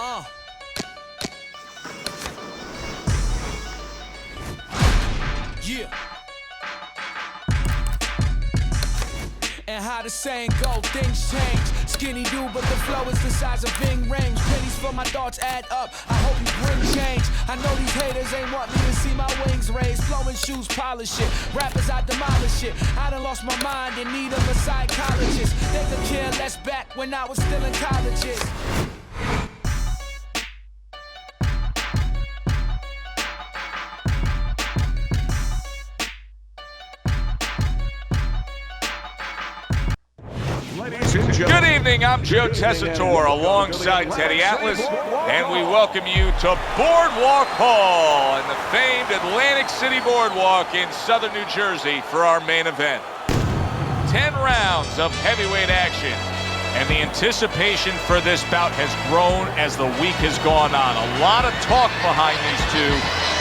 Yeah. And how the saying go, things change. Skinny dude, but the flow is the size of Bing range. Pennies for my thoughts add up. I hope you bring change. I know these haters ain't want me to see my wings raised. Flowing shoes, polish it. Rappers, I demolish it. I done lost my mind in need of a psychologist. They could care less back when I was still in colleges. Good evening, I'm Joe Tessitore alongside Teddy Atlas, and we welcome you to Boardwalk Hall and the famed Atlantic City Boardwalk in southern New Jersey for our main event. 10 rounds of heavyweight action, and the anticipation for this bout has grown as the week has gone on. A lot of talk behind these two.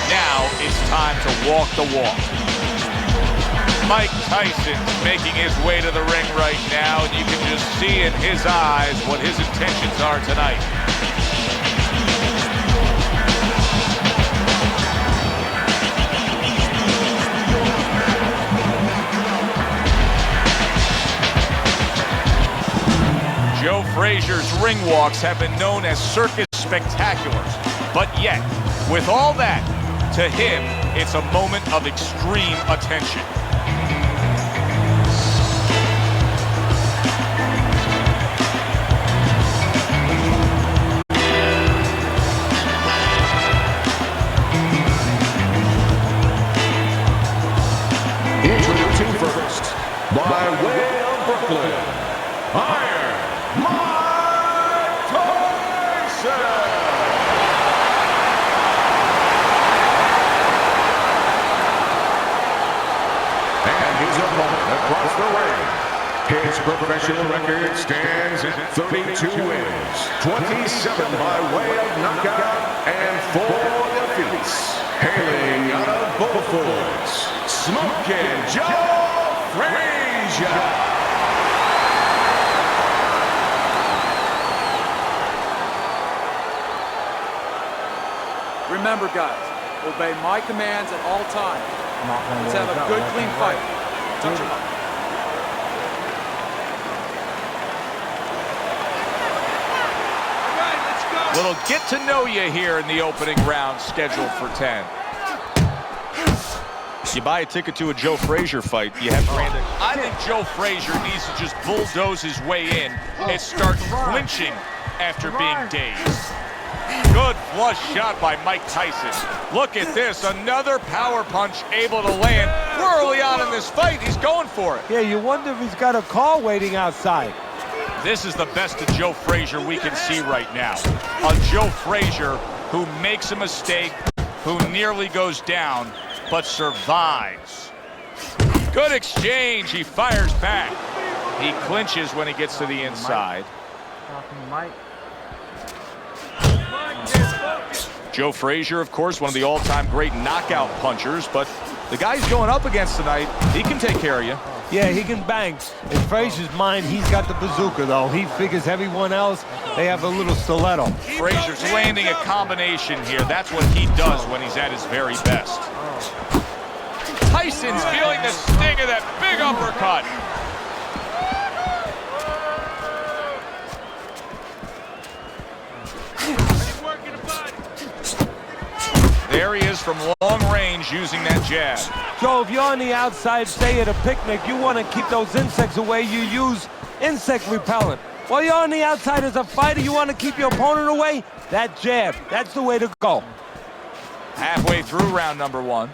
Now it's time to walk the walk. Mike Tyson making his way to the ring right now, and you can just see in his eyes what his intentions are tonight. Joe Frazier's ring walks have been known as circus spectaculars, but yet, with all that, to him, it's a moment of extreme attention. Introducing first, by way of Brooklyn, Iron Mike Tyson! And his opponent across the ring. His professional record stands at 32 wins, 27 by way of knockout, and 4 defeats. Hailing out of Beaufort, Smokin' Joe Frazier. Remember, guys, obey my commands at all times. Let's have a good, clean fight. Touch him up. Little get to know you here in the opening round scheduled for 10. You buy a ticket to a Joe Frazier fight, you have Brandon. I think Joe Frazier needs to just bulldoze his way in and start flinching after being dazed. Good flush shot by Mike Tyson. Look at this, another power punch able to land. Early on in this fight, he's going for it. Yeah, you wonder if he's got a car waiting outside. This is the best of Joe Frazier we can see right now. A Joe Frazier who makes a mistake, who nearly goes down, but survives. Good exchange, he fires back. He clinches when he gets to the inside. Joe Frazier, of course, one of the all-time great knockout punchers, but the guy he's going up against tonight, he can take care of you. Yeah, he can bang. In Frazier's mind, he's got the bazooka, though. He figures everyone else, they have a little stiletto. Frazier's landing a combination here. That's what he does when he's at his very best. Tyson's feeling the sting of that big uppercut. There he is from long range using that jab. Joe, if you're on the outside, say at a picnic, you want to keep those insects away, you use insect repellent. While you're on the outside as a fighter, you want to keep your opponent away, that jab, that's the way to go. Halfway through round number 1.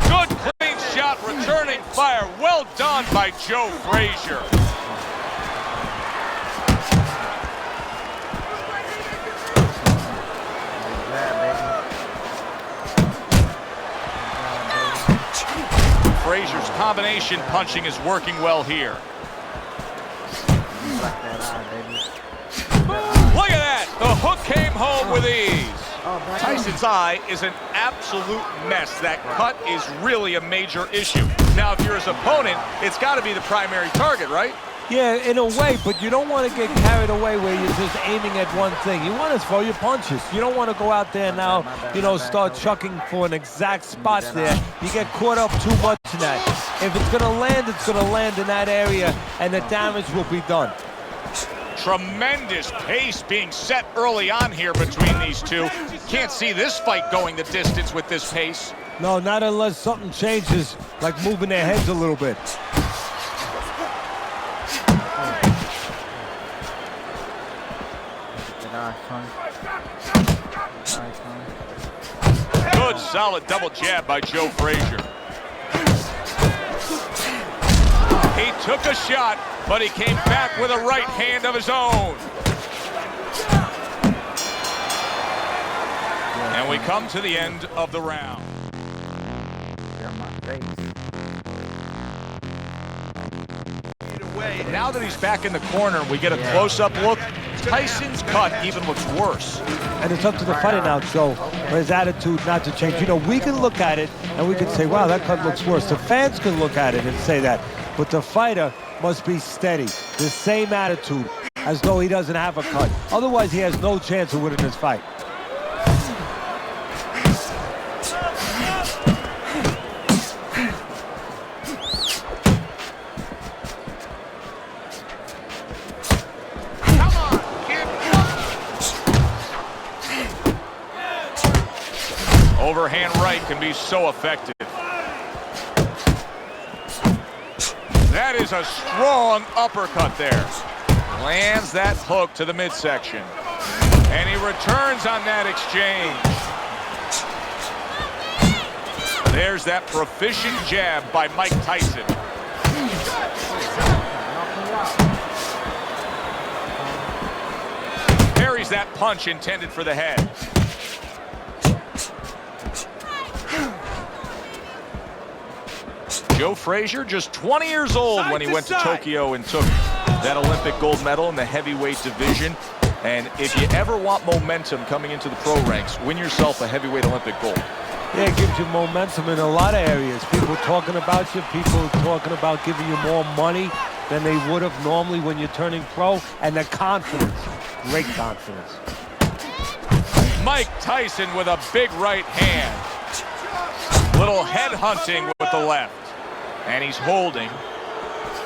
Good clean shot, returning fire. Well done by Joe Frazier. Frazier's combination punching is working well here. Look at that! The hook came home with ease. Tyson's eye is an absolute mess. That cut is really a major issue. Now, if you're his opponent, it's got to be the primary target, right? Yeah, in a way, but you don't want to get carried away where you're just aiming at one thing. You want to throw your punches. You don't want to go out there now, start chucking for an exact spot there. You get caught up too much in that. If it's going to land, it's going to land in that area, and the damage will be done. Tremendous pace being set early on here between these two. Can't see this fight going the distance with this pace. No, not unless something changes, like moving their heads a little bit. Good, solid double jab by Joe Frazier. He took a shot, but he came back with a right hand of his own. And we come to the end of the round. Now that he's back in the corner, we get a close-up look. Tyson's cut even looks worse. And it's up to the fighter now, Joe, for his attitude not to change. We can look at it and we can say, wow, that cut looks worse. The fans can look at it and say that. But the fighter must be steady, the same attitude, as though he doesn't have a cut. Otherwise, he has no chance of winning this fight. Overhand right can be so effective. That is a strong uppercut there. Lands that hook to the midsection. And he returns on that exchange. There's that proficient jab by Mike Tyson. Parries that punch intended for the head. Joe Frazier, just 20 years old when he went to Tokyo and took that Olympic gold medal in the heavyweight division. And if you ever want momentum coming into the pro ranks, win yourself a heavyweight Olympic gold. Yeah, it gives you momentum in a lot of areas. People talking about you, people talking about giving you more money than they would have normally when you're turning pro, and the confidence, great confidence. Mike Tyson with a big right hand. Little head hunting with the left. And he's holding.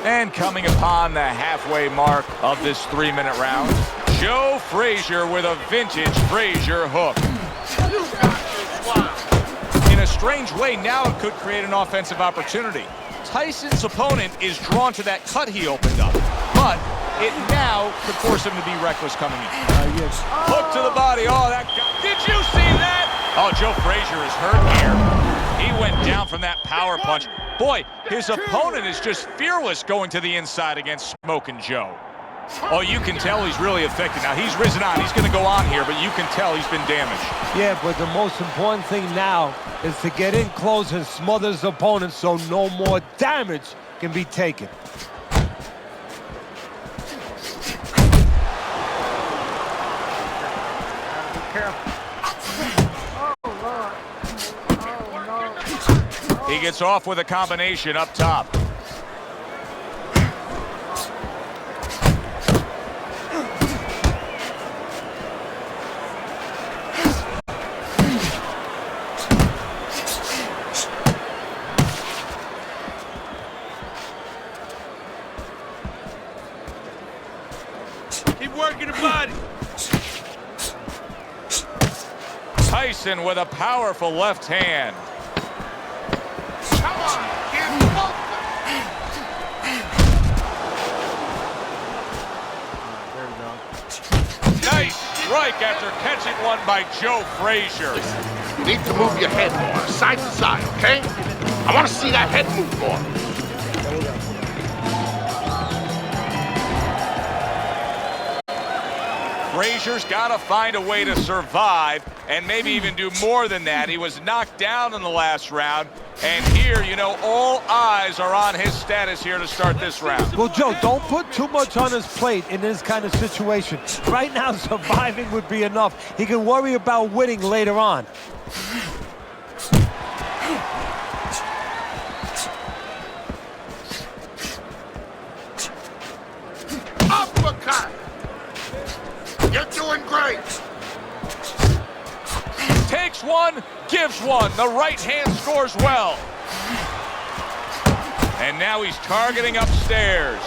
And coming upon the halfway mark of this 3-minute round, Joe Frazier with a vintage Frazier hook. In a strange way, now it could create an offensive opportunity. Tyson's opponent is drawn to that cut he opened up, but it now could force him to be reckless coming in. Yes. Hook to the body. Oh, that guy. Did you see that? Oh, Joe Frazier is hurt here. He went down from that power punch. Boy, his opponent is just fearless going to the inside against Smoking Joe. Oh, you can tell he's really affected. Now, he's risen on. He's going to go on here, but you can tell he's been damaged. Yeah, but the most important thing now is to get in close and smother his opponent so no more damage can be taken. He gets off with a combination up top. Keep working the body. Tyson with a powerful left hand. Nice strike after catching one by Joe Frazier. You need to move your head more, side to side, okay? I want to see that head move more. Frazier's got to find a way to survive and maybe even do more than that. He was knocked down in the last round, and here, you know, all eyes are on his status here to start this round. Well, Joe, don't put too much on his plate in this kind of situation. Right now, surviving would be enough. He can worry about winning later on. takes one, gives one. The right hand scores well. And now he's targeting upstairs.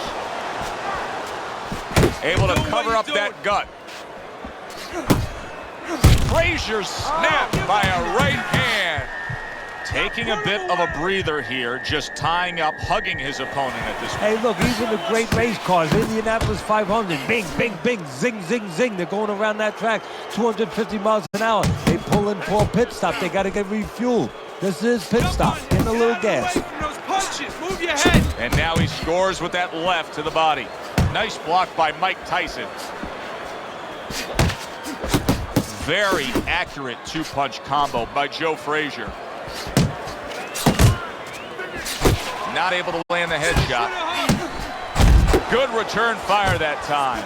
Able to cover up that gut. Frazier snapped by a right hand. Taking a bit of a breather here, just tying up, hugging his opponent at this point. Hey, look, even the great race cars, Indianapolis 500, bing, bing, bing, zing, zing, zing. They're going around that track 250 miles an hour. They pull in for a pit stop. They got to get refueled. This is pit stop. Getting a little gas. Those punches. Move your head. And now he scores with that left to the body. Nice block by Mike Tyson. Very accurate two-punch combo by Joe Frazier. Not able to land the headshot. Good return fire that time.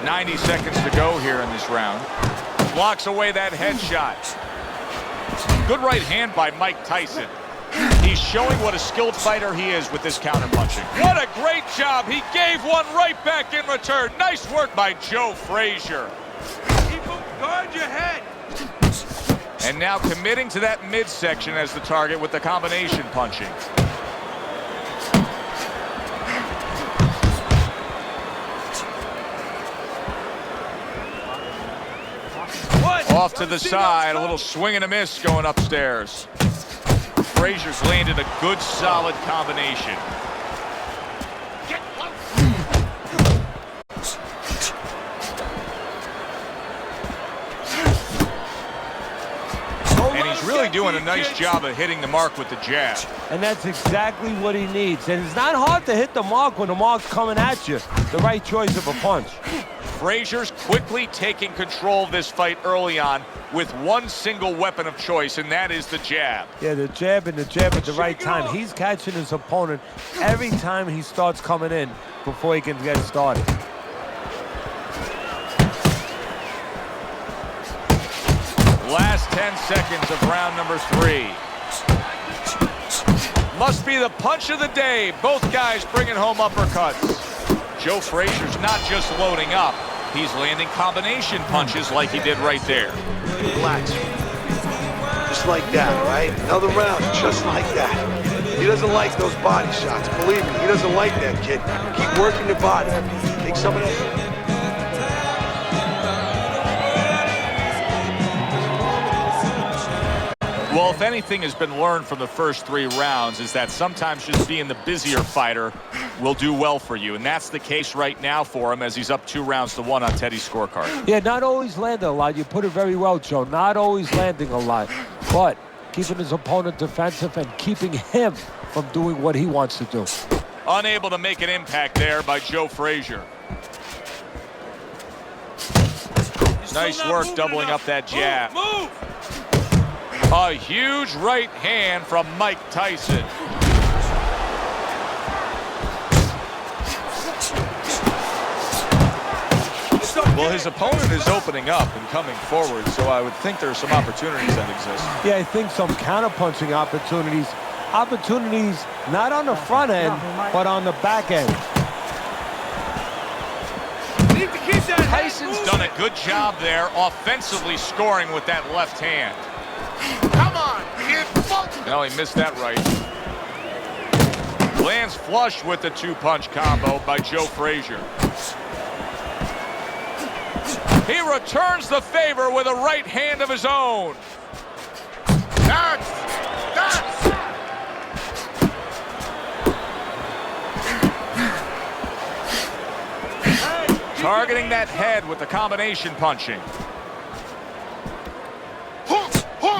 90 seconds to go here in this round. Blocks away that headshot. Good right hand by Mike Tyson. He's showing what a skilled fighter he is with this counterpunching. What a great job. He gave one right back in return. Nice work by Joe Frazier. Guard your head. And now committing to that midsection as the target with the combination punching. Off to the side, a little swing and a miss going upstairs. Frazier's landed a good, solid combination. And he's really doing a nice job of hitting the mark with the jab. And that's exactly what he needs. And it's not hard to hit the mark when the mark's coming at you. The right choice of a punch. Frazier's quickly taking control of this fight early on with one single weapon of choice, and that is the jab. Yeah, the jab and the jab at the right time. He's catching his opponent every time he starts coming in before he can get started. Last 10 seconds of round number 3. Must be the punch of the day. Both guys bringing home uppercuts. Joe Frazier's not just loading up. He's landing combination punches like he did right there. Relax. Just like that, right? Another round, just like that. He doesn't like those body shots. Believe me, he doesn't like that, kid. Keep working the body. Take some of that. Well, if anything has been learned from the first 3 rounds is that sometimes just being the busier fighter will do well for you. And that's the case right now for him as he's up 2 rounds to 1 on Teddy's scorecard. Yeah, not always landing a lot. You put it very well, Joe. Not always landing a lot. But keeping his opponent defensive and keeping him from doing what he wants to do. Unable to make an impact there by Joe Frazier. Nice work doubling up that jab. Move. A huge right hand from Mike Tyson. Well, his opponent is opening up and coming forward, so I would think there are some opportunities that exist. Yeah, I think some counterpunching opportunities. Opportunities not on the front end, but on the back end. Need to keep that Tyson's done a good job there offensively scoring with that left hand. Come on, kid. No, he missed that right. Lands flush with the 2-punch combo by Joe Frazier. He returns the favor with a right hand of his own. That's. Targeting that head with the combination punching.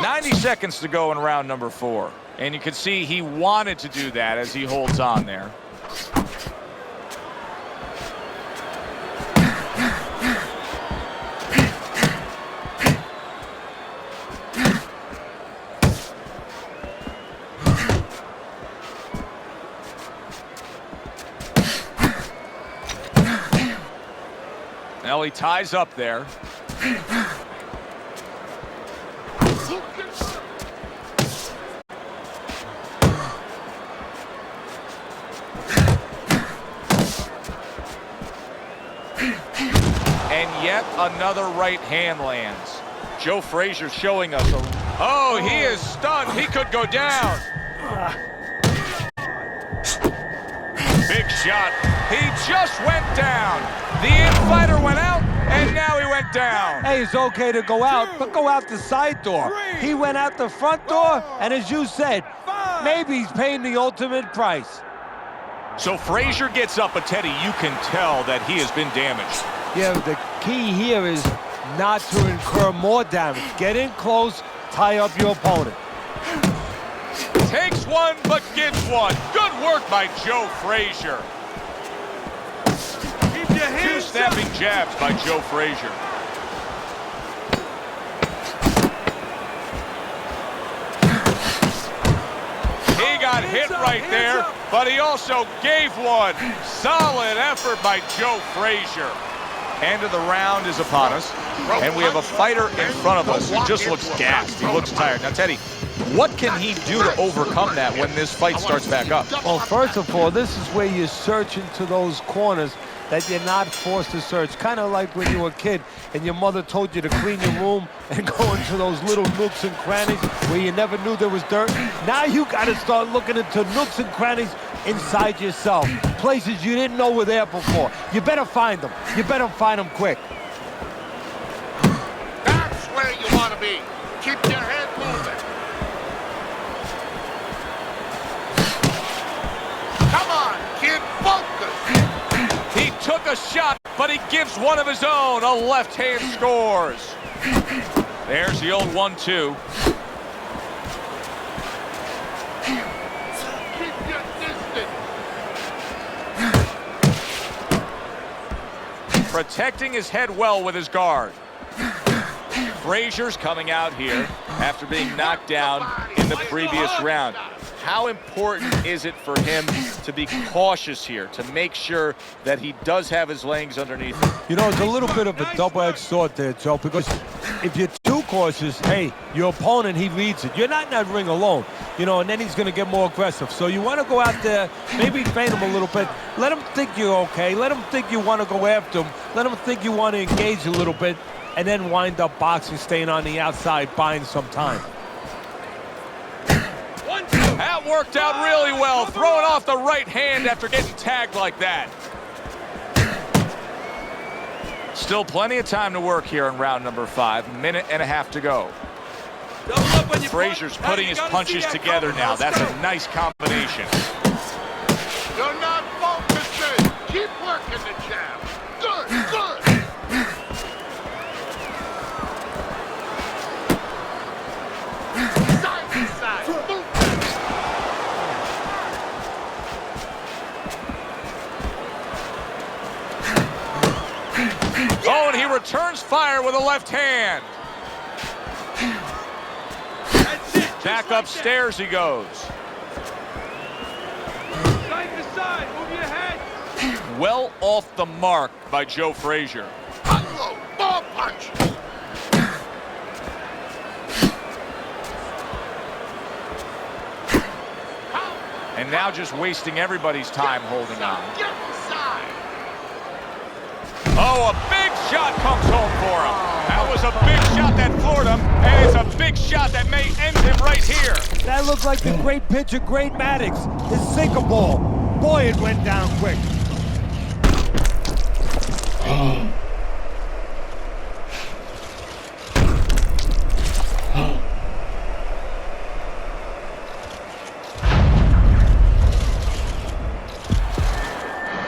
90 seconds to go in round number 4. And you can see he wanted to do that as he holds on there. Now he ties up there. And yet another right hand lands. Joe Frazier showing us. Oh, he is stunned. He could go down. Big shot. He just went down. The in-fighter went out, and now he went down. Hey, it's okay to go out, but go out the side door. He went out the front door, and as you said, maybe he's paying the ultimate price. So Frazier gets up, but Teddy, you can tell that he has been damaged. Yeah, the key here is not to incur more damage. Get in close, tie up your opponent. Takes one, but gets one. Good work by Joe Frazier. Two snapping jabs by Joe Frazier. He got hit right there, but he also gave one. Solid effort by Joe Frazier. End of the round is upon us, and we have a fighter in front of us who just looks gassed. He looks tired. Now, Teddy, what can he do to overcome that when this fight starts back up? Well, first of all, this is where you search into those corners that you're not forced to search. Kind of like when you were a kid and your mother told you to clean your room and go into those little nooks and crannies where you never knew there was dirt. Now you got to start looking into nooks and crannies inside yourself, places you didn't know were there before. You better find them. You better find them quick. That's where you want to be. Keep your head moving. Come on, kid, focus. He took a shot, but he gives one of his own. A left hand scores. There's the old 1-2. Keep your distance. Protecting his head well with his guard. Frazier's coming out here after being knocked down in the previous round. How important is it for him to be cautious here, to make sure that he does have his legs underneath him? You know, it's a little bit of a double-edged sword there, Joe, because if you're too cautious, hey, your opponent, he reads it. You're not in that ring alone, you know, and then he's going to get more aggressive. So you want to go out there, maybe feint him a little bit. Let him think you're okay. Let him think you want to go after him. Let him think you want to engage a little bit, and then wind up boxing, staying on the outside, buying some time. That worked out really well, throwing off the right hand after getting tagged like that. Still plenty of time to work here in round number 5. Minute and a half to go. Frazier's putting his punches together now. That's a nice combination. You're not focusing. Keep working the jab. Good, good. Side to side. Move. Oh, and he returns fire with a left hand. Back upstairs he goes. Side to side, move your head. Well off the mark by Joe Frazier. Unload. Ball punch. And now just wasting everybody's time holding on. Get inside. Oh, a big shot comes home for him. That was a big shot that floored him, and it's a big shot that may end him right here. That looked like the great pitcher, Great Maddox, his sinker ball. Boy, it went down quick.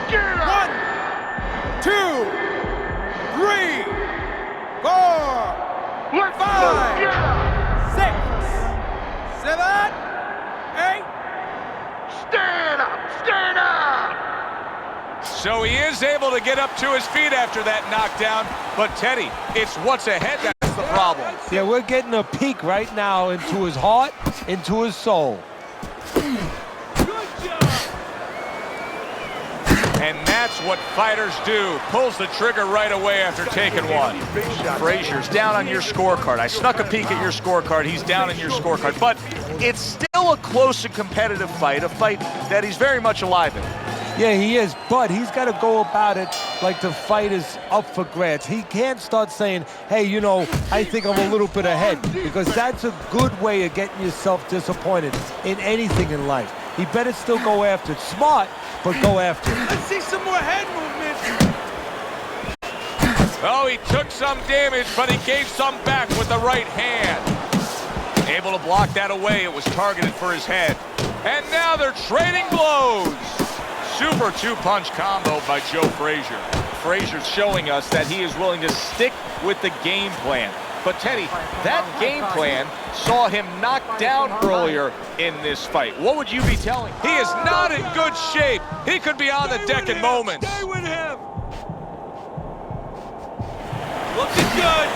Get up. 1, 2, 3, 4, Let's go. 5, Get up. 6, 7, 8. Stand up. Stand up. So he is able to get up to his feet after that knockdown, but Teddy, it's what's ahead that's the problem. Yeah, we're getting a peek right now into his heart, into his soul. And that's what fighters do. Pulls the trigger right away after taking one. Frazier's down on your scorecard. I snuck a peek at your scorecard. He's down on your scorecard. But it's still a close and competitive fight, a fight that he's very much alive in. Yeah, he is, but he's got to go about it like the fight is up for grabs. He can't start saying, hey, you know, I think I'm a little bit ahead, because that's a good way of getting yourself disappointed in anything in life. He better still go after it. Smart, but go after it. Let's see some more head movement. Oh, he took some damage, but he gave some back with the right hand. Able to block that away. It was targeted for his head. And now they're trading blows. Super two-punch combo by Joe Frazier. Frazier's showing us that he is willing to stick with the game plan. But Teddy, that game plan saw him knocked down earlier in this fight. What would you be telling him? He is not in good shape. He could be on the deck in moments. Stay with him. Looking good.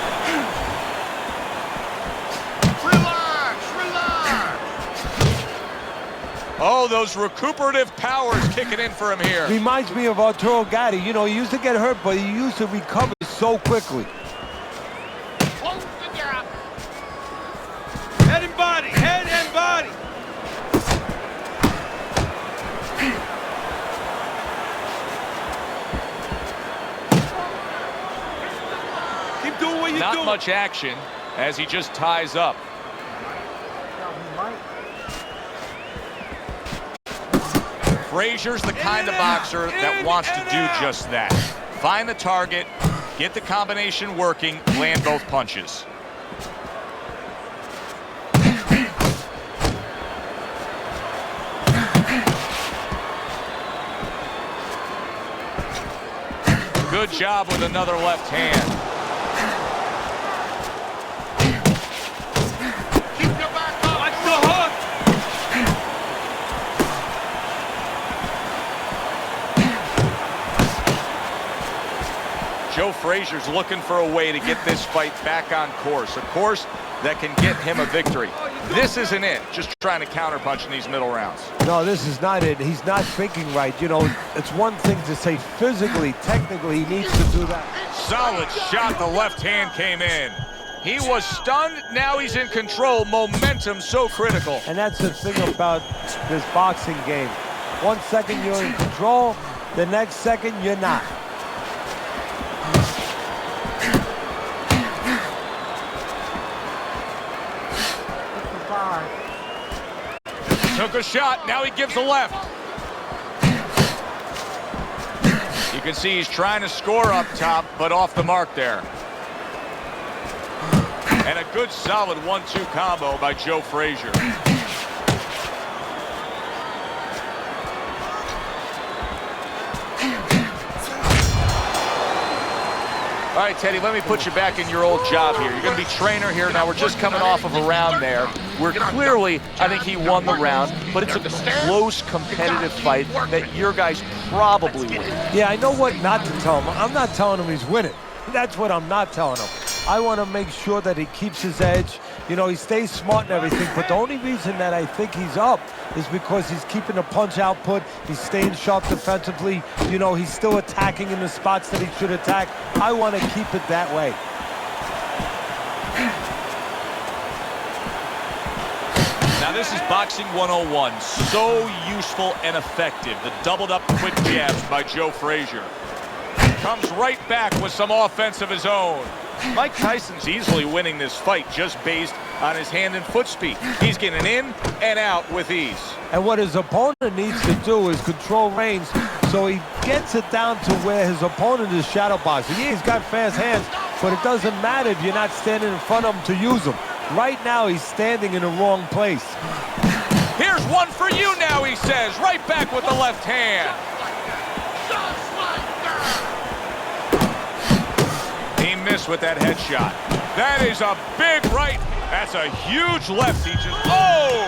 Relax, relax. Oh, those recuperative powers kicking in for him here. Reminds me of Arturo Gatti. You know, he used to get hurt, but he used to recover so quickly. Close the gap. Head and body, head and body. Keep doing what you're doing. Not much action as he just ties up. Frazier's the kind of boxer that wants to do just that. Find the target, get the combination working, land both punches. Good job with another left hand. Keep your back up. Watch the hook. Joe Frazier's looking for a way to get this fight back on course, a course that can get him a victory. This isn't it, just trying to counterpunch in these middle rounds. No, this is not it. He's not thinking right. You know, it's one thing to say physically, technically, he needs to do that. Solid shot, the left hand came in. He was stunned, now he's in control. Momentum so critical. And that's the thing about this boxing game. 1 second you're in control, the next second you're not. Took a shot, now he gives a left. You can see he's trying to score up top, but off the mark there. And a good solid 1-2 combo by Joe Frazier. All right, Teddy, let me put you back in your old job here. You're going to be trainer here. Now, we're just coming off of a round there where clearly, I think he won the round, but it's a close, competitive fight that your guys probably win. Yeah, I know what not to tell him. I'm not telling him he's winning. That's what I'm not telling him. I want to make sure that he keeps his edge. You know, he stays smart and everything, but the only reason that I think he's up is because he's keeping the punch output, he's staying sharp defensively, you know, he's still attacking in the spots that he should attack. I want to keep it that way. Now this is boxing 101, so useful and effective. The doubled up quick jabs by Joe Frazier. Comes right back with some offense of his own. Mike Tyson's easily winning this fight just based on his hand and foot speed. He's getting in and out with ease. And what his opponent needs to do is control range so he gets it down to where his opponent is shadow boxing. Yeah, he's got fast hands, but it doesn't matter if you're not standing in front of him to use them. Right now, he's standing in the wrong place. Here's one for you now, he says. Right back with the left hand. He missed with that headshot. That is a big right. That's a huge left. He just, oh!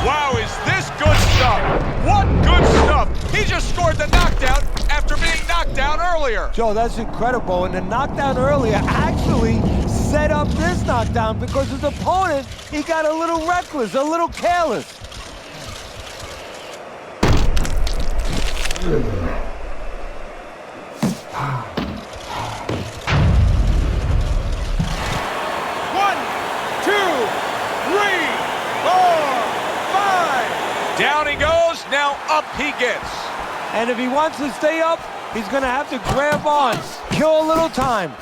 Wow, is this good stuff? What good stuff? He just scored the knockdown after being knocked down earlier. Joe, that's incredible. And the knockdown earlier actually set up this knockdown because his opponent, he got a little reckless, a little careless. Down he goes, now up he gets. And if he wants to stay up, he's going to have to grab on, kill a little time.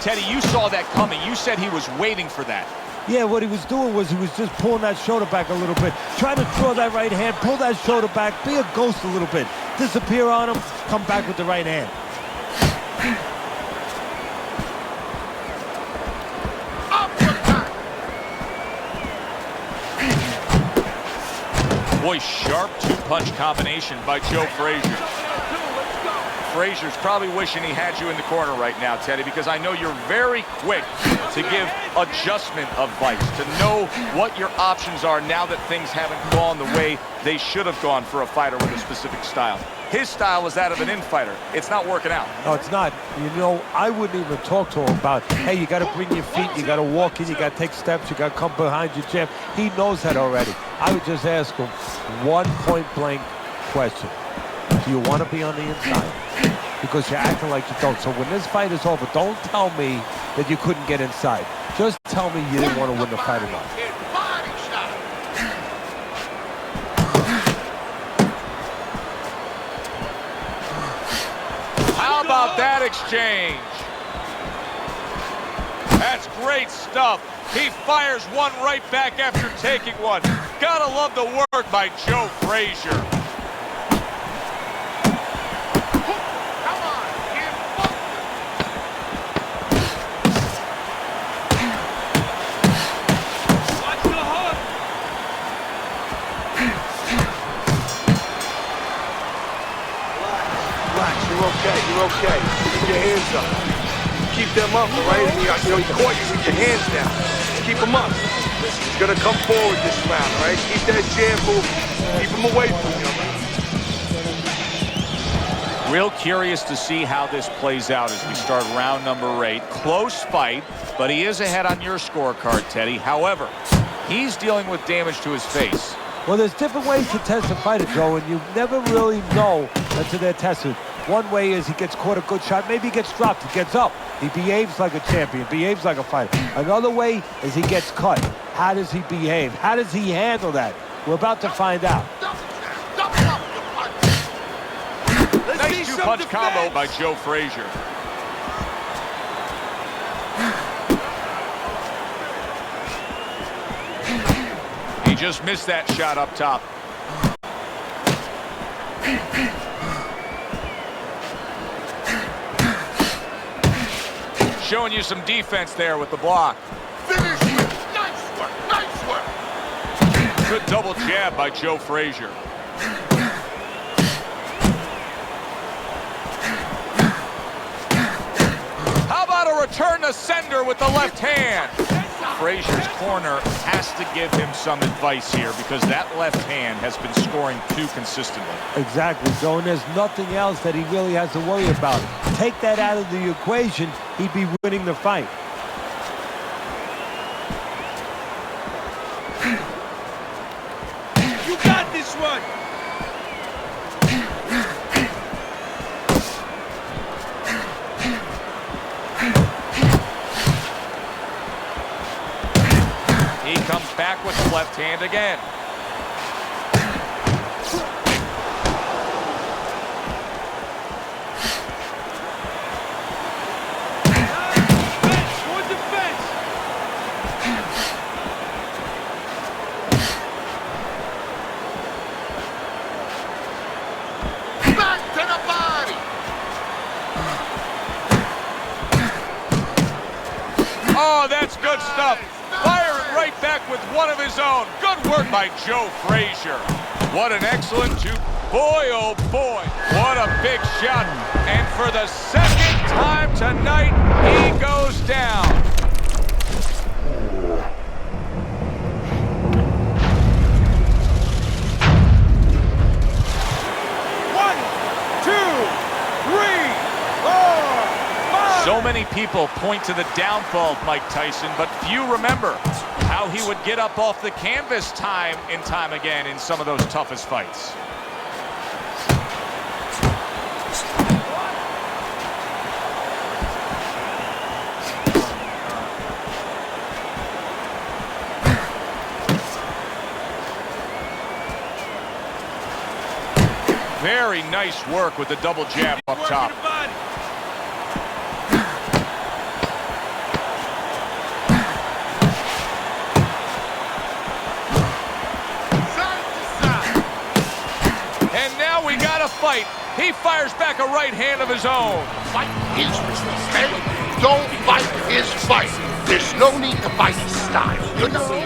Teddy, you saw that coming. You said he was waiting for that. Yeah, what he was doing was he was just pulling that shoulder back a little bit. Try to draw that right hand, pull that shoulder back, be a ghost a little bit. Disappear on him, come back with the right hand. Boy, sharp two-punch combination by Joe Frazier. Frazier's probably wishing he had you in the corner right now, Teddy, because I know you're very quick to give adjustment advice, to know what your options are now that things haven't gone the way they should have gone for a fighter with a specific style. His style is that of an in-fighter. It's not working out. No, it's not. You know, I wouldn't even talk to him about, hey, you got to bring your feet, you got to walk in, you got to take steps, you got to come behind your jab. He knows that already. I would just ask him one point-blank question. Do you want to be on the inside? Because you're acting like you don't. So when this fight is over, don't tell me that you couldn't get inside. Just tell me you didn't want to win the fight or not. How about that exchange? That's great stuff. He fires one right back after taking one. Gotta love the work by Joe Frazier. You're okay. Keep your hands up. Keep them up, all right? You caught you with your hands down. Keep them up. He's gonna come forward this round, all right? Keep that jab moving. Keep him away from you. Real curious to see how this plays out as we start round number 8. Close fight, but he is ahead on your scorecard, Teddy. However, he's dealing with damage to his face. Well, there's different ways to test a fighter, Joe, and you never really know until they're tested. One way is he gets caught a good shot, maybe he gets dropped, he gets up. He behaves like a champion, behaves like a fighter. Another way is he gets cut. How does he behave? How does he handle that? We're about to find out. Nice two-punch combo by Joe Frazier. He just missed that shot up top. Showing you some defense there with the block. Finish it. Nice work. Nice work. Good double jab by Joe Frazier. How about a return to sender with the left hand? Frazier's corner has to give him some advice here because that left hand has been scoring too consistently. Exactly, Joe, and there's nothing else that he really has to worry about. Take that out of the equation, he'd be winning the fight. You got this one. He comes back with the left hand again. Back to the body. Oh, that's good stuff. Firing right back with one of his own. Good work by Joe Frazier. What an excellent boy, oh boy. What a big shot. And for the second time tonight, he goes down. So many people point to the downfall of Mike Tyson, but few remember how he would get up off the canvas time and time again in some of those toughest fights. Very nice work with the double jab up top. And now we got a fight. He fires back a right hand of his own. Fight his business, okay? Don't fight his fight. There's no need to fight his style, you know?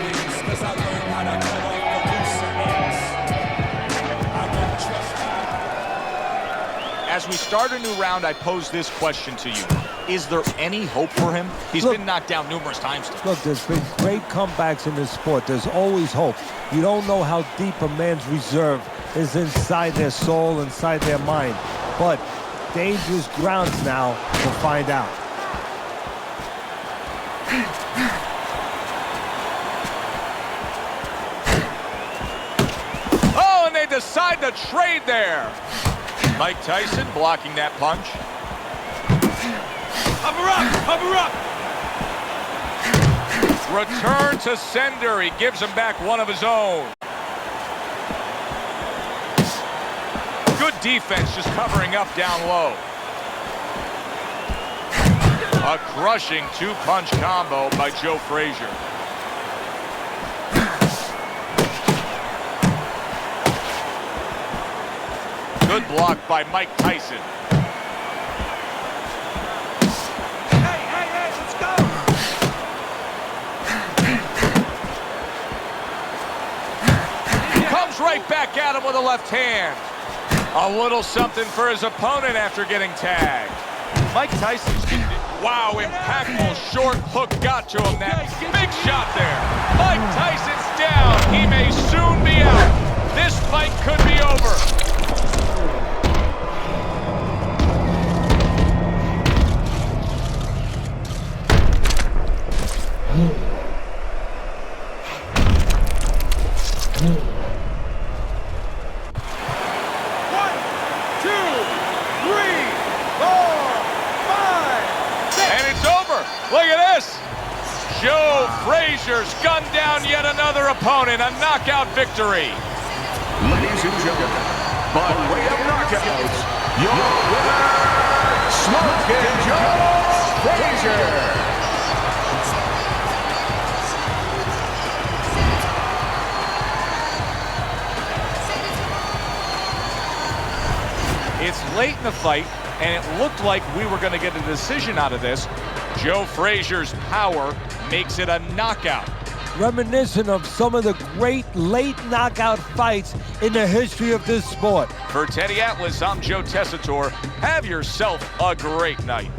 As we start a new round, I pose this question to you. Is there any hope for him? He's been knocked down numerous times. Look, there's been great comebacks in this sport. There's always hope. You don't know how deep a man's reserve is inside their soul, inside their mind. But dangerous grounds now to find out. Oh, and they decide to trade there. Mike Tyson blocking that punch. Cover up! Cover up! Return to sender. He gives him back one of his own. Good defense, just covering up down low. A crushing two-punch combo by Joe Frazier. Good block by Mike Tyson. Hey, let's go! Comes right back at him with a left hand. A little something for his opponent after getting tagged. Mike Tyson's getting it. Wow, impactful short hook got to him. That big shot there. Mike Tyson's down. He may soon be out. This fight could be over. Look at this. Joe Frazier's gunned down yet another opponent. A knockout victory. Ladies and gentlemen, by way of knockouts, your winner, Smoking Joe Frazier. It's late in the fight, and it looked like we were going to get a decision out of this. Joe Frazier's power makes it a knockout. Reminiscent of some of the great late knockout fights in the history of this sport. For Teddy Atlas, I'm Joe Tessitore. Have yourself a great night.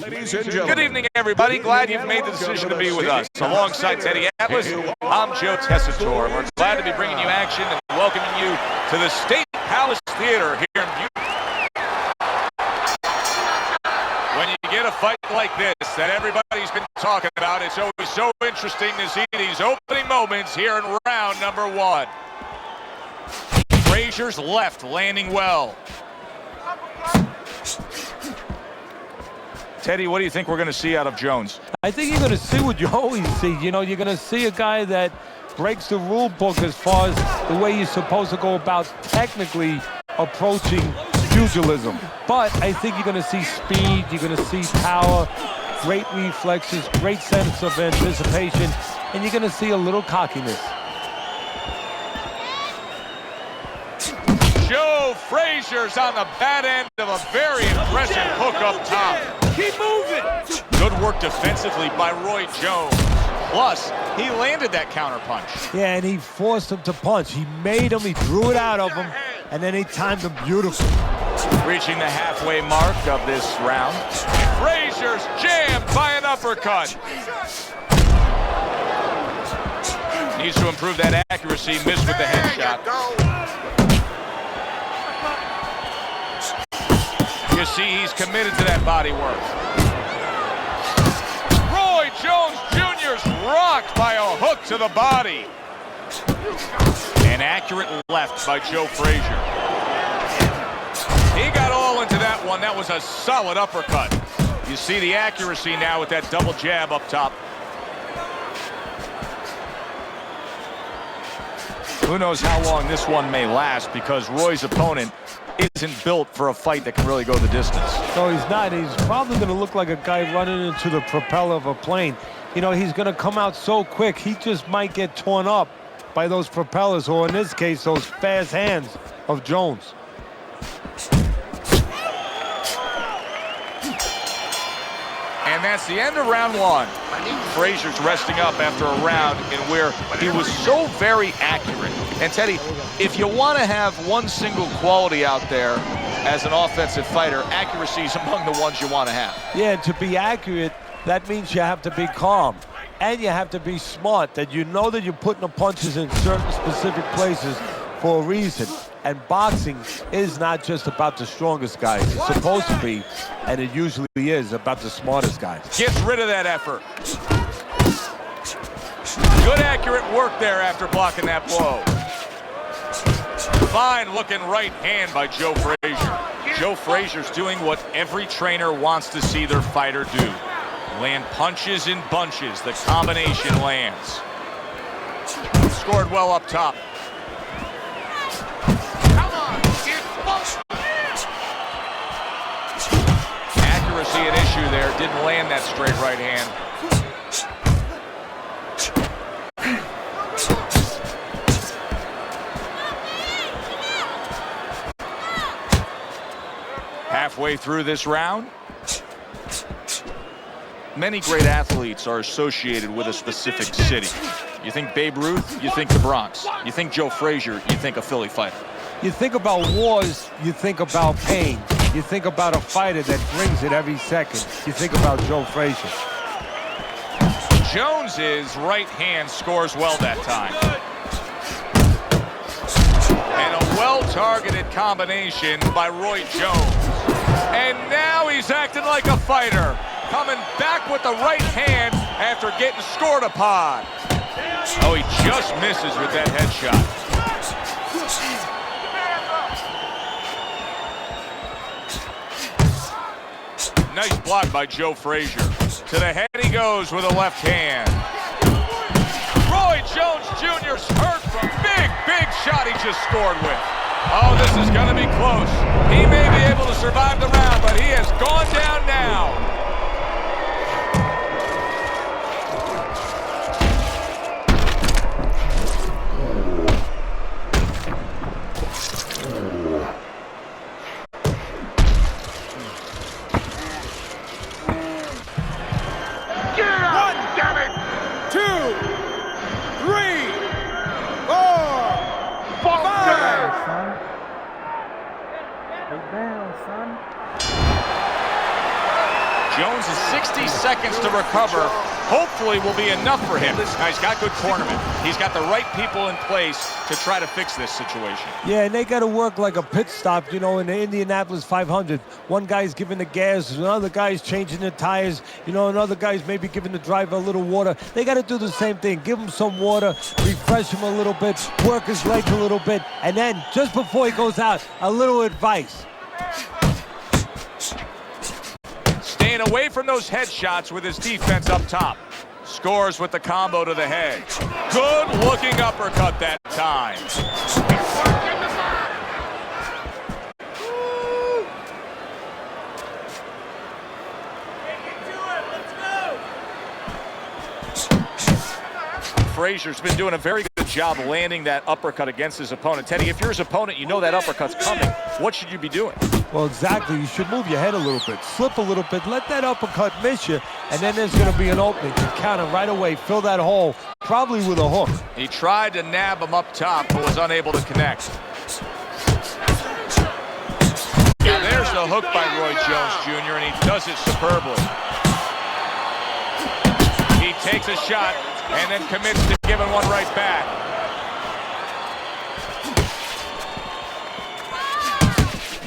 Ladies and gentlemen. Good evening, everybody. Glad you've made the decision to be with us. Alongside Teddy Atlas, I'm Joe Tessitore. We're glad to be bringing you action and welcoming you to the State Palace Theater here in Butte. When you get a fight like this that everybody's been talking about, it's always so interesting to see these opening moments here in round number one. Frazier's left landing well. Teddy, what do you think we're going to see out of Jones? I think you're going to see what you always see. You know, you're going to see a guy that breaks the rule book as far as the way you're supposed to go about technically approaching pugilism. But I think you're going to see speed, you're going to see power, great reflexes, great sense of anticipation, and you're going to see a little cockiness. Joe Frazier's on the bad end of a very impressive hook up top. Keep moving. Good work defensively by Roy Jones. Plus, he landed that counter punch. Yeah, and he forced him to punch. He made him, he drew it out of him, and then he timed him beautifully. Reaching the halfway mark of this round. Frazier's jammed by an uppercut. Needs to improve that accuracy, missed with the headshot. You see, he's committed to that body work. Roy Jones Jr.'s rocked by a hook to the body. An accurate left by Joe Frazier. He got all into that one. That was a solid uppercut. You see the accuracy now with that double jab up top. Who knows how long this one may last, because Roy's opponent isn't built for a fight that can really go the distance. No, he's not. He's probably going to look like a guy running into the propeller of a plane. You know, he's going to come out so quick, he just might get torn up by those propellers, or in this case, those fast hands of Jones. And that's the end of round one. Frazier's resting up after a round in where he was so very accurate. And Teddy, if you want to have one single quality out there as an offensive fighter, accuracy is among the ones you want to have. Yeah, and to be accurate, that means you have to be calm. And you have to be smart, that you know that you're putting the punches in certain specific places for a reason. And boxing is not just about the strongest guys. It's supposed to be, and it usually is, about the smartest guys. Gets rid of that effort. Good accurate work there after blocking that blow. Fine looking right hand by Joe Frazier. Joe Frazier's doing what every trainer wants to see their fighter do. Land punches in bunches. The combination lands. Scored well up top. Accuracy an issue there. Didn't land that straight right hand. Halfway through this round, many great athletes are associated with a specific city. You think Babe Ruth, you think the Bronx. You think Joe Frazier, you think a Philly fighter. You think about wars, you think about pain. You think about a fighter that brings it every second. You think about Joe Frazier. Jones's right hand scores well that time. And a well-targeted combination by Roy Jones. And now he's acting like a fighter, coming back with the right hand after getting scored upon. Oh, he just misses with that headshot. Nice block by Joe Frazier. To the head he goes with a left hand. Roy Jones Jr.'s hurt from big shot he just scored with. Oh, this is going to be close. He may be able to survive the round, but he has gone down now. Jones has 60 seconds to recover. Hopefully will be enough for him. Now, he's got good cornermen. He's got the right people in place to try to fix this situation. Yeah, and they got to work like a pit stop, you know, in the Indianapolis 500. One guy's giving the gas, another guy's changing the tires, you know, another guy's maybe giving the driver a little water. They got to do the same thing. Give him some water, refresh him a little bit, work his legs a little bit, and then just before he goes out, a little advice. Staying away from those headshots with his defense up top. Scores with the combo to the head. Good looking uppercut that time. Frazier's been doing a very good job landing that uppercut against his opponent. Teddy, if you're his opponent, you know that uppercut's coming. What should you be doing? Well, exactly. You should move your head a little bit, slip a little bit, let that uppercut miss you, and then there's going to be an opening. You counter right away, fill that hole, probably with a hook. He tried to nab him up top, but was unable to connect. Yeah, there's the hook by Roy Jones Jr., and he does it superbly. He takes a shot and then commits to giving one right back.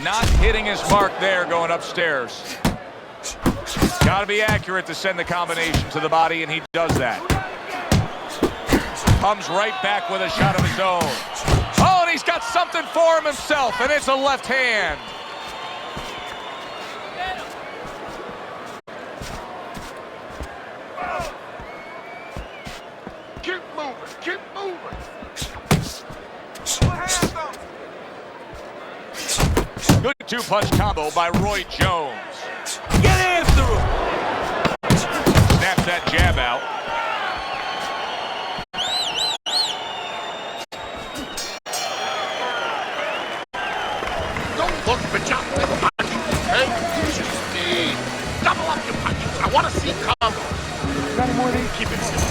Not hitting his mark there going upstairs. Got to be accurate to send the combination to the body, and he does that. Comes right back with a shot of his own. Oh, and he's got something for him himself, and it's a left hand. Keep moving, keep moving. Good two-punch combo by Roy Jones. Get after him! Snaps that jab out. Don't look for jumping punches, okay? Just double up your punches. I want to see combo. Keep it simple.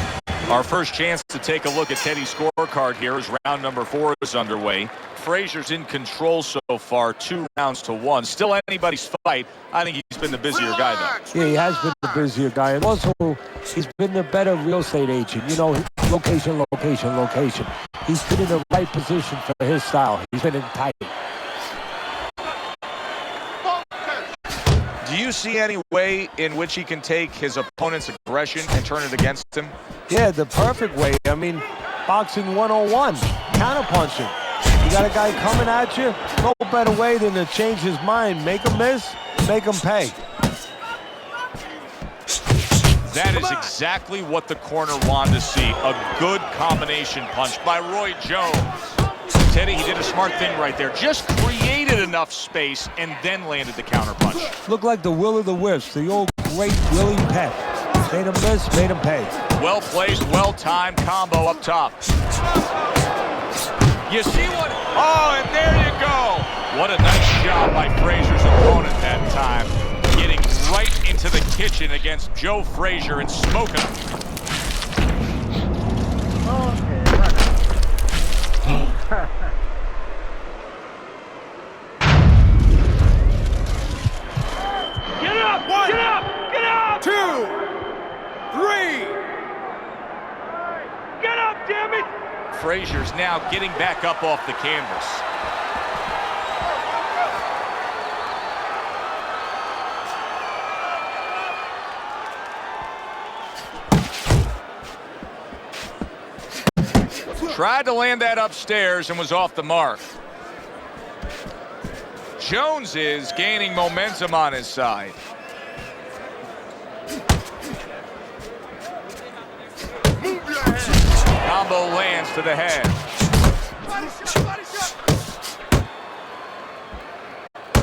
Our first chance to take a look at Teddy's scorecard here is round number 4 is underway. Frazier's in control so far, 2 rounds to 1. Still anybody's fight. I think he's been the busier guy, though. Yeah, he has been the busier guy. And also, he's been the better real estate agent. You know, location, location, location. He's been in the right position for his style. He's been in tight. Do you see any way in which he can take his opponent's aggression and turn it against him? Yeah, the perfect way. I mean, boxing 101, counterpunching. You got a guy coming at you, no better way than to change his mind. Make him miss, make him pay. That is exactly what the corner wanted to see. A good combination punch by Roy Jones. Teddy, he did a smart thing right there. Just created enough space and then landed the counter punch. Looked like the will of the wisps, the old great Willie Peck. Made him miss, made him pay. Well placed, well timed combo up top. You see what? Oh, and there you go. What a nice job by Frazier's opponent that time. Getting right into the kitchen against Joe Frazier and smoking him. Get up! One, get up! Get up! 2, 3. Get up, damn it! Frazier's now getting back up off the canvas. Tried to land that upstairs and was off the mark. Jones is gaining momentum on his side. Combo lands to the head.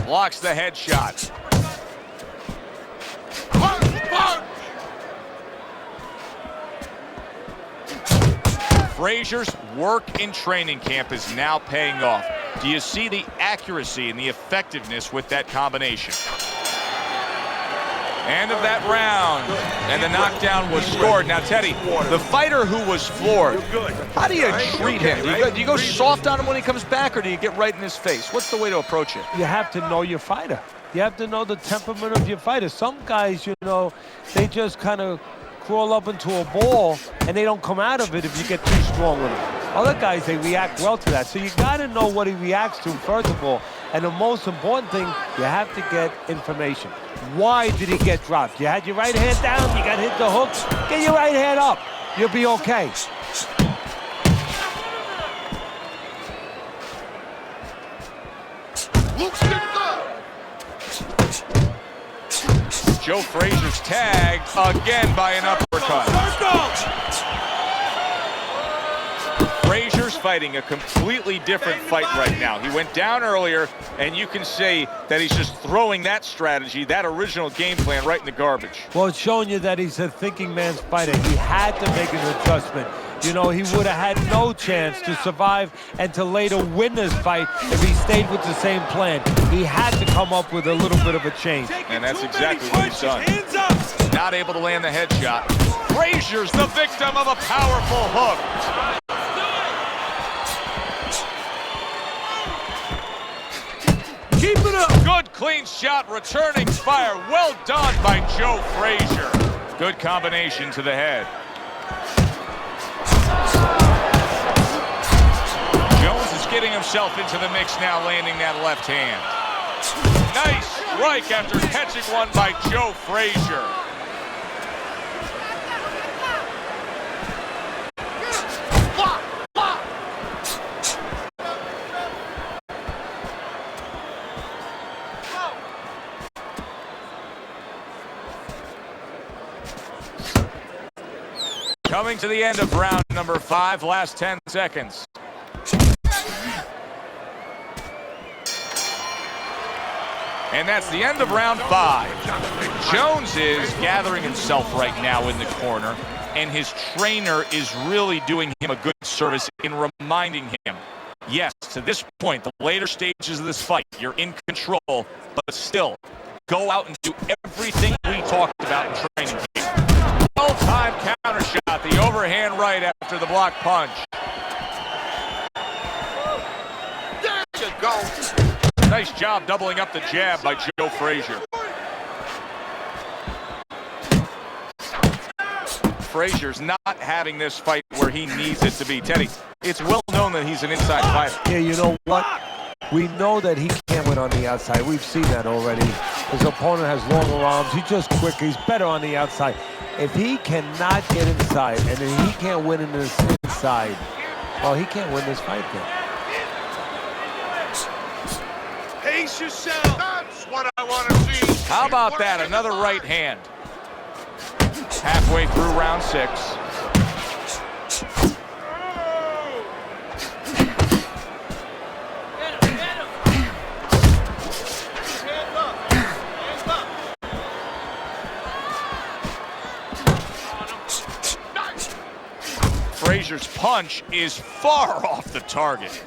Blocks the headshot. Frazier's work in training camp is now paying off. Do you see the accuracy and the effectiveness with that combination? End of that round, and the knockdown was scored. Now, Teddy, the fighter who was floored, how do you treat him? Do you go soft on him when he comes back, or do you get right in his face? What's the way to approach it? You have to know your fighter. You have to know the temperament of your fighter. Some guys, you know, they just kind of crawl up into a ball and they don't come out of it if you get too strong with them. Other guys, they react well to that. So you got to know what he reacts to, first of all. And the most important thing, you have to get information. Why did he get dropped? You had your right hand down, you got hit the hook, get your right hand up. You'll be okay. Joe Frazier's tagged again by an uppercut. Frazier's fighting a completely different fight right now. He went down earlier, and you can say that he's just throwing that strategy, that original game plan, right in the garbage. Well, it's showing you that he's a thinking man's fighter. He had to make an adjustment. You know, he would have had no chance to survive and to later win this fight if he stayed with the same plan. He had to come up with a little bit of a change. And that's exactly what he's done. Not able to land the headshot. Frazier's the victim of a powerful hook. Keep it up. Good clean shot, returning fire. Well done by Joe Frazier. Good combination to the head. Jones is getting himself into the mix now, landing that left hand. Nice strike after catching one by Joe Frazier. Coming to the end of round number 5, last 10 seconds. And that's the end of round 5. Jones is gathering himself right now in the corner, and his trainer is really doing him a good service in reminding him, yes, to this point, the later stages of this fight, you're in control, but still, go out and do everything we talked about in training camp. Well-timed counter shot, the overhand right after the block punch. There you go. Nice job doubling up the jab by Joe Frazier. Frazier's not having this fight where he needs it to be. Teddy, it's well known that he's an inside fighter. Yeah, you know what? We know that he can't win on the outside. We've seen that already. His opponent has longer arms. He's just quick. He's better on the outside. If he cannot get inside and then he can't win in this inside, well, he can't win this fight then. Pace yourself. That's what I want to see. How about that? Another right hand. Halfway through round 6. Frazier's punch is far off the target.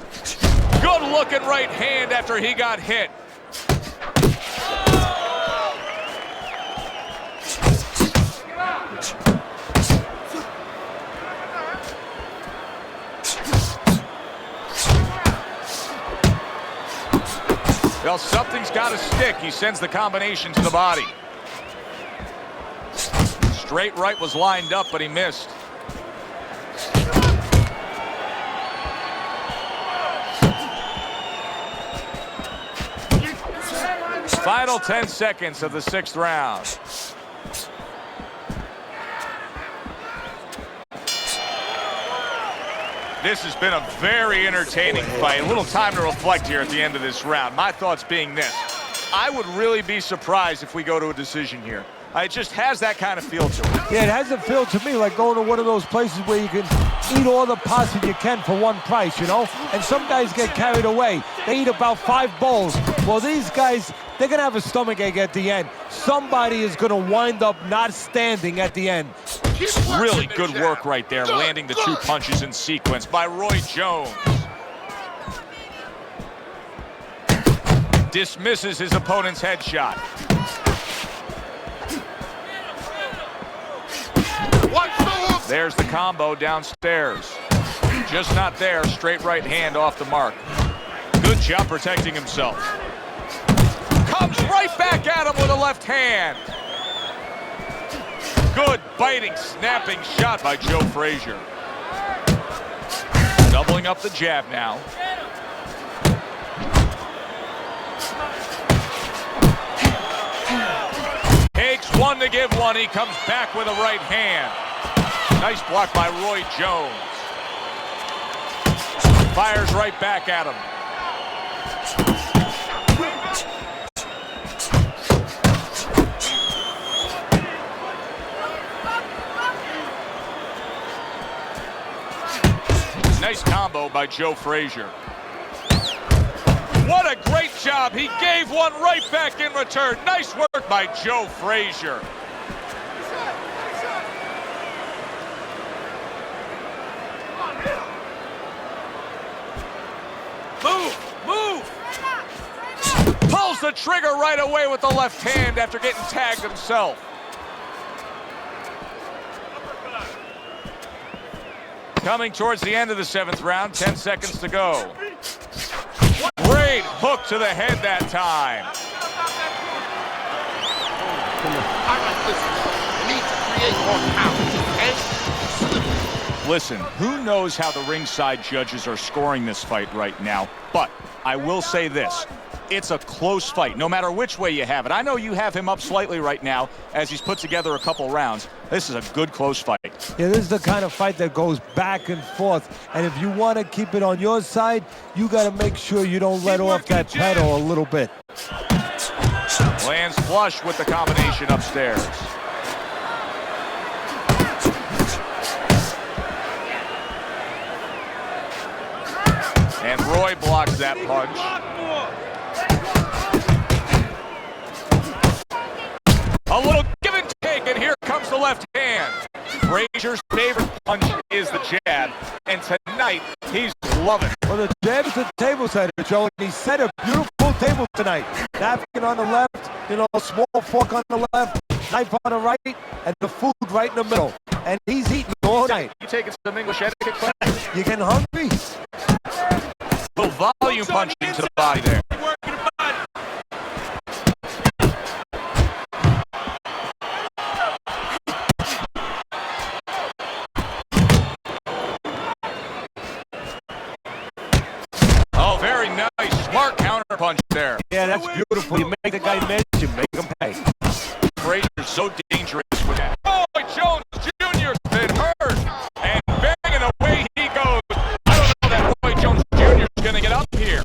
Good looking right hand after he got hit. Well, something's got to stick. He sends the combination to the body. Straight right was lined up, but he missed. Final 10 seconds of the 6th round. This has been a very entertaining fight. A little time to reflect here at the end of this round. My thoughts being this: I would really be surprised if we go to a decision here. It just has that kind of feel to it. Yeah, it has a feel to me like going to one of those places where you can eat all the pasta you can for one price, you know? And some guys get carried away. They eat about 5 bowls. Well, these guys, they're going to have a stomachache at the end. Somebody is going to wind up not standing at the end. Really good work right there, landing the 2 punches in sequence by Roy Jones. Dismisses his opponent's headshot. There's the combo downstairs. Just not there. Straight right hand off the mark. Good job protecting himself. Comes right back at him with a left hand. Good biting, snapping shot by Joe Frazier. Doubling up the jab now. Takes one to give one. He comes back with a right hand. Nice block by Roy Jones. Fires right back at him. Nice combo by Joe Frazier. What a great job. He gave one right back in return. Nice work by Joe Frazier. Move! Pulls the trigger right away with the left hand after getting tagged himself. Coming towards the end of the 7th round, 10 seconds to go. Great hook to the head that time. I like this. You need to create more power, okay? Listen, who knows how the ringside judges are scoring this fight right now, but I will say this. It's a close fight, no matter which way you have it. I know you have him up slightly right now as he's put together a couple rounds. This is a good close fight. Yeah, this is the kind of fight that goes back and forth. And if you want to keep it on your side, you got to make sure you don't let off that pedal a little bit. Lands flush with the combination upstairs. And Roy blocks that punch. A little give and take, and here comes the left hand. Frazier's favorite punch is the jab, and tonight he's loving it. Well, the jab is a table setter, Joe, and he set a beautiful table tonight. Napkin on the left, a small fork on the left, knife on the right, and the food right in the middle. And he's eating all night. You taking some English etiquette class? You getting hungry? Little volume punching to the body there. Oh, very nice. Smart counter punch there. Yeah, that's beautiful. You make the guy miss, you make him pay. Frazier's so dangerous with that. Roy Jones Jr.'s been hurt. And banging away he goes. I don't know that Roy Jones Jr. is going to get up here.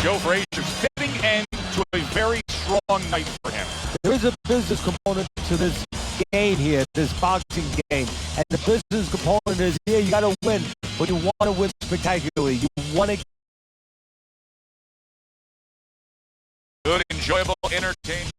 Joe Frazier's fitting end to a very strong night for him. There is a business component to this game here, this boxing game. And the business component is here, you got to win, but you want to win spectacularly. You want to... Good, enjoyable, entertaining.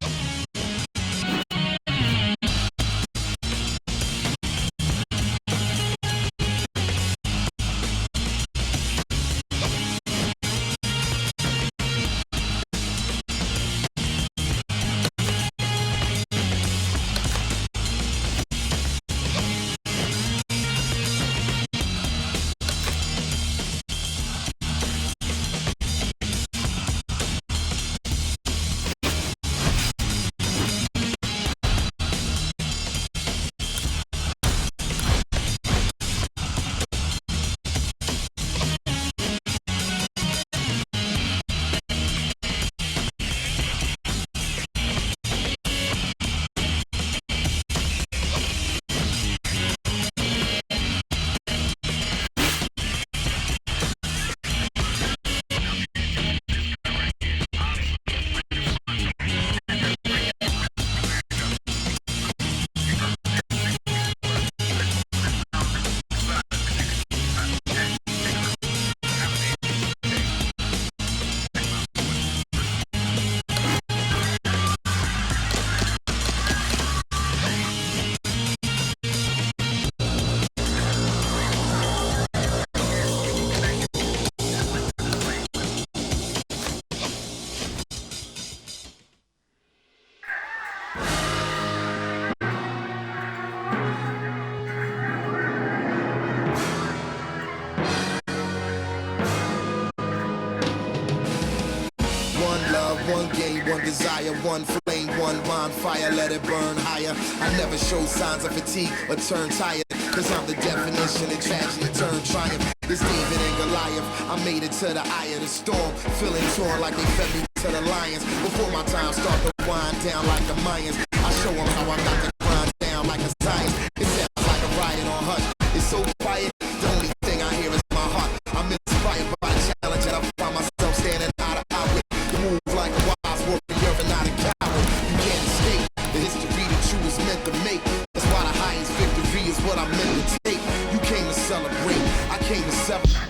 one game, one desire, one flame, one bonfire, let it burn higher. I never show signs of fatigue or turn tired, cause I'm the definition of tragedy turned triumph. It's David and Goliath, I made it to the eye of the storm, feeling torn like they fed me to the lions. Before my time start to wind down like the Mayans, I show them how I got to grind down like a science. It sounds like a riot on hush, it's so quiet, the only thing I hear is my heart. I'm inspired by the challenge and I find myself standing eye to eye with the move like a wise warrior and not a coward. You can't escape the history that you was meant to make. That's why the highest victory is what I'm meant to take. You came to celebrate, I came to celebrate.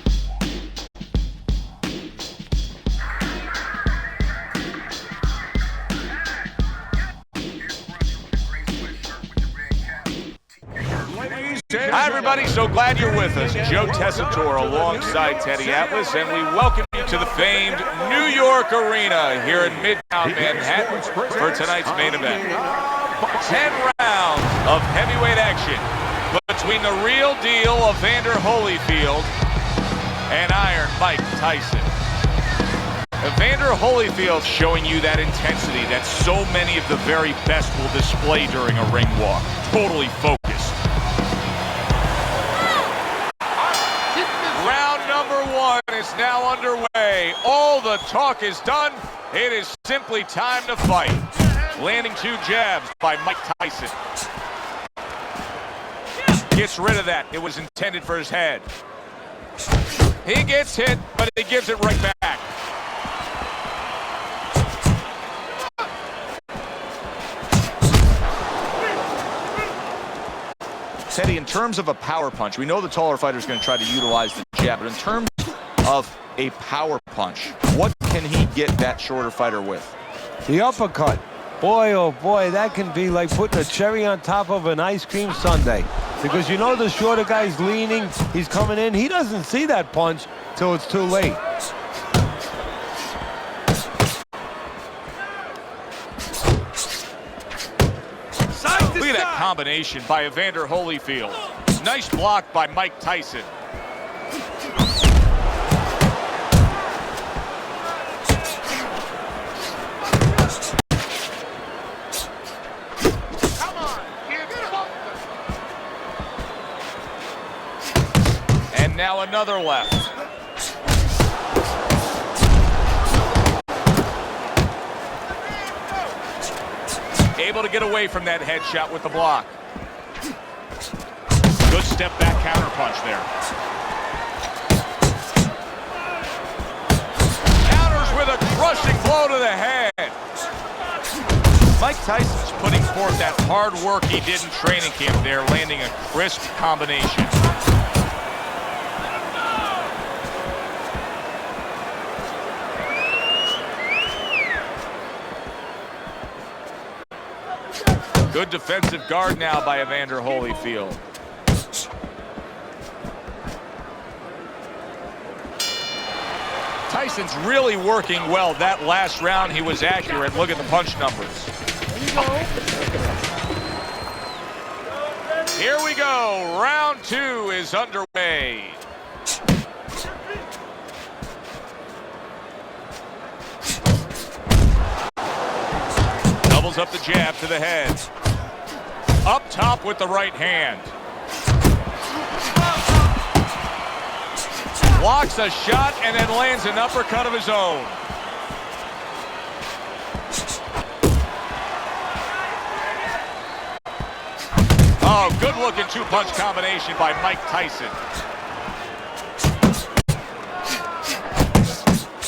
Hi, everybody. So glad you're with us. Joe Tessitore alongside Teddy Atlas, and we welcome you to the famed New York Arena here in Midtown Manhattan for tonight's main event. 10 rounds of heavyweight action between the real deal Evander Holyfield and Iron Mike Tyson. Evander Holyfield showing you that intensity that so many of the very best will display during a ring walk. Totally focused. Round number one is now underway. All the talk is done. It is simply time to fight. Landing 2 jabs by Mike Tyson. Gets rid of that. It was intended for his head. He gets hit, but he gives it right back. Teddy, in terms of a power punch, we know the taller fighter is going to try to utilize the jab, but in terms of a power punch, what can he get that shorter fighter with? The uppercut. Boy, oh boy, that can be like putting a cherry on top of an ice cream sundae. Because you know the shorter guy's leaning, he's coming in, he doesn't see that punch till it's too late. Look at that combination by Evander Holyfield. Nice block by Mike Tyson. Come on, give something. And now another left. Able to get away from that headshot with the block. Good step back counter punch there. Counters with a crushing blow to the head. Mike Tyson's putting forth that hard work he did in training camp there, landing a crisp combination. Good defensive guard now by Evander Holyfield. Tyson's really working well. That last round, he was accurate. Look at the punch numbers. Here we go. Round 2 is underway. Doubles up the jab to the head. Up top with the right hand. Blocks a shot and then lands an uppercut of his own. Oh, good looking 2-punch combination by Mike Tyson.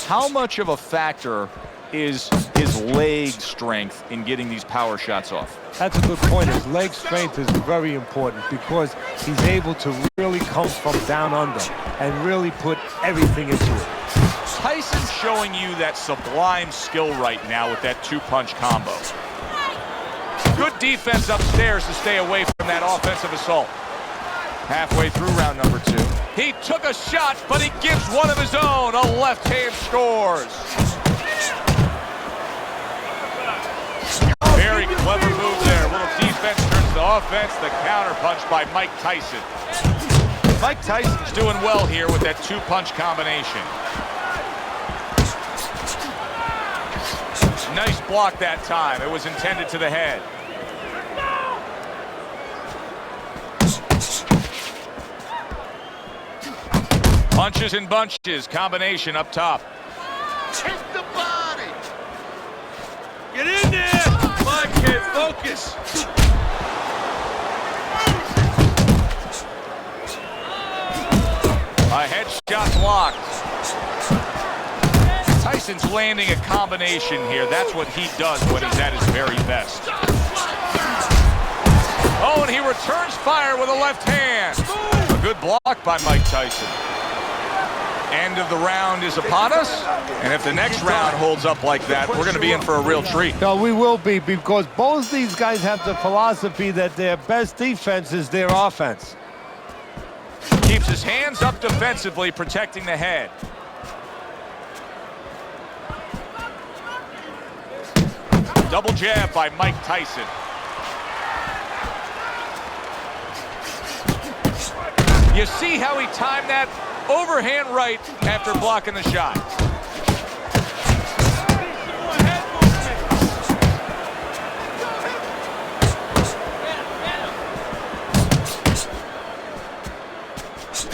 How much of a factor is his leg strength in getting these power shots off? That's a good point. His leg strength is very important because he's able to really come from down under and really put everything into it. Tyson's showing you that sublime skill right now with that 2-punch combo. Good defense upstairs to stay away from that offensive assault. Halfway through round number 2. He took a shot, but he gives one of his own. A left hand scores. Very clever move there. A little defense turns to offense. The counter punch by Mike Tyson. Mike Tyson's doing well here with that 2-punch combination. block that time. It was intended to the head. Punches and bunches, combination up top. Hit the body. Get in there! Come on, kid, focus. A headshot blocked. Tyson's landing a combination here. That's what he does when he's at his very best. Oh, and he returns fire with a left hand. A good block by Mike Tyson. End of the round is upon us, and if the next round holds up like that, we're going to be in for a real treat. No, we will be, because both these guys have the philosophy that their best defense is their offense. Keeps his hands up defensively, protecting the head. Double jab by Mike Tyson. You see how he timed that? Overhand right after blocking the shot.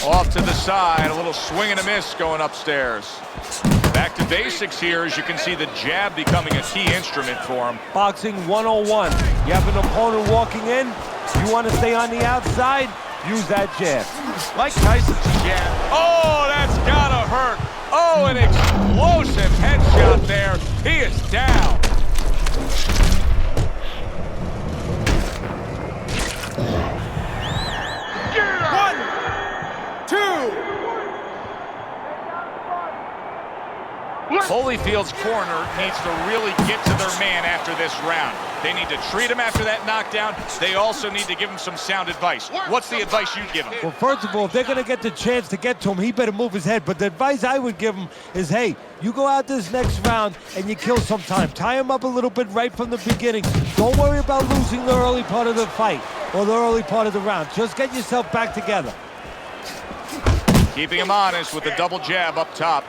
Off to the side, a little swing and a miss going upstairs. Back to basics here, as you can see the jab becoming a key instrument for him. Boxing 101. You have an opponent walking in, you want to stay on the outside, use that jab. Mike Tyson's jab. Oh, that's gotta hurt. Oh, an explosive headshot there. He is down. Holyfield's corner needs to really get to their man after this round. They need to treat him after that knockdown. They also need to give him some sound advice. What's the advice you'd give him? Well, first of all, if they're going to get the chance to get to him, he better move his head. But the advice I would give him is, hey, you go out this next round and you kill some time. Tie him up a little bit right from the beginning. Don't worry about losing the early part of the fight or the early part of the round. Just get yourself back together. Keeping him honest with the double jab up top.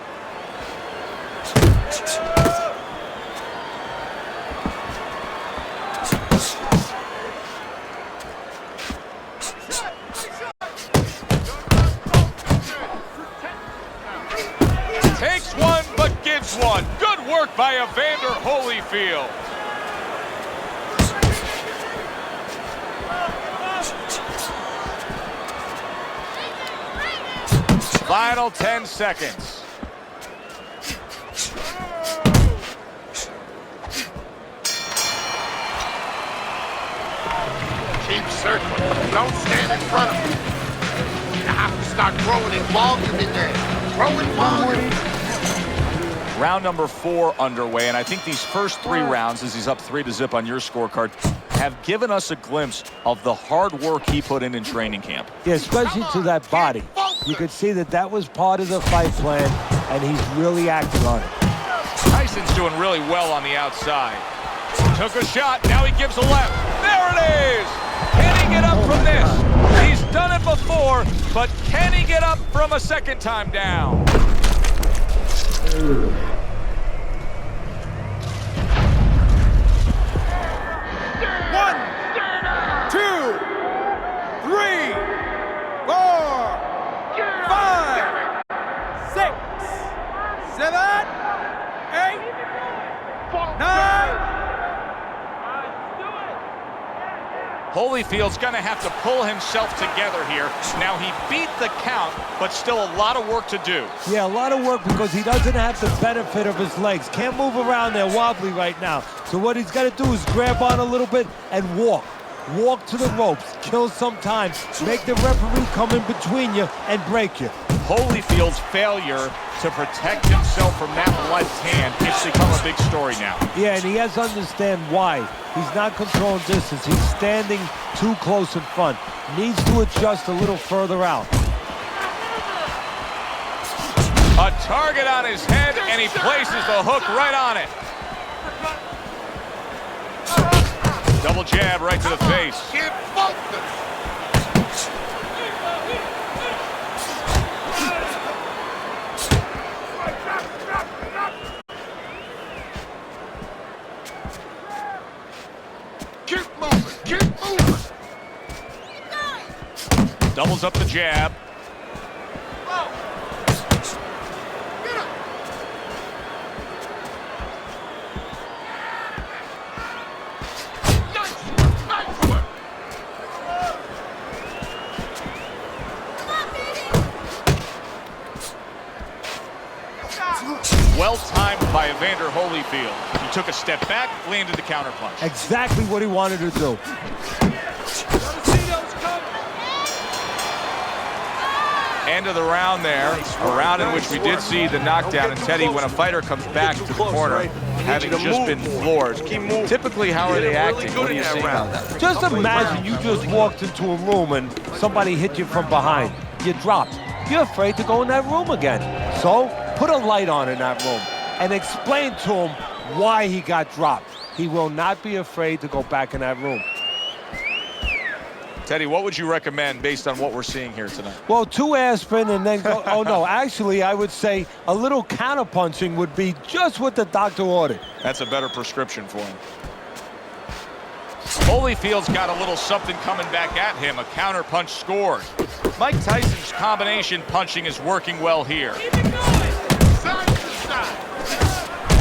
Takes one, but gives one. Good work by Evander Holyfield. Final 10 seconds. Keep circling. Don't stand in front of him. You have to start throwing in volume in there. Throw in volume. Round number 4 underway, and I think these first 3 rounds, as he's up 3-0 on your scorecard, have given us a glimpse of the hard work he put in training camp. Yeah, especially to that body. You could see that that was part of the fight plan, and he's really acting on it. Tyson's doing really well on the outside. Took a shot, now he gives a left. There it is! Can he get up from this? He's done it before, but can he get up from a second time down? One, 2, 3, 4, 5, 6, 7, 8, 9. Holyfield's going to have to pull himself together here. Now, he beat the count, but still a lot of work to do. Yeah, a lot of work because he doesn't have the benefit of his legs. Can't move around there wobbly right now. So what he's got to do is grab on a little bit and walk. Walk to the ropes, kill some time, make the referee come in between you and break you. Holyfield's failure to protect himself from that left hand has become a big story now. Yeah, and he has to understand why. He's not controlling distance. He's standing too close in front. Needs to adjust a little further out. A target on his head, and he places the hook right on it. Double jab right to the face. Get focused. doubles up the jab. Well timed by Evander Holyfield. He took a step back, landed the counterpunch. Exactly what he wanted to do. End of the round there, a round in which we did see the knockdown. And Teddy, when a fighter comes back to the corner, having just been floored, typically how are they acting? What do you see about that? Just imagine you just walked into a room and somebody hit you from behind. You dropped. You're afraid to go in that room again. So put a light on in that room and explain to him why he got dropped. He will not be afraid to go back in that room. Teddy, what would you recommend based on what we're seeing here tonight? Well, 2 aspirin and then go. Oh, no. Actually, I would say a little counterpunching would be just what the doctor ordered. That's a better prescription for him. Holyfield's got a little something coming back at him. A counterpunch scored. Mike Tyson's combination punching is working well here.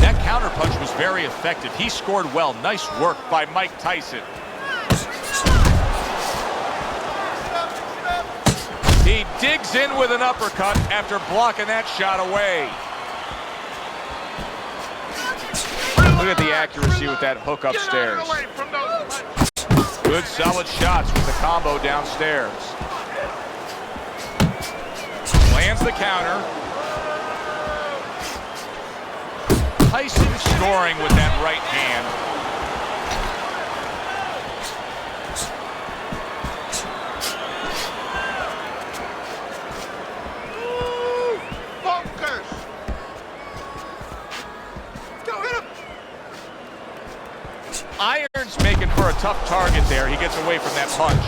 That counterpunch was very effective. He scored well. Nice work by Mike Tyson. He digs in with an uppercut after blocking that shot away. Look at the accuracy with that hook upstairs. Good solid shots with the combo downstairs. Lands the counter. Tyson scoring with that right hand. Iron's making for a tough target there. He gets away from that punch.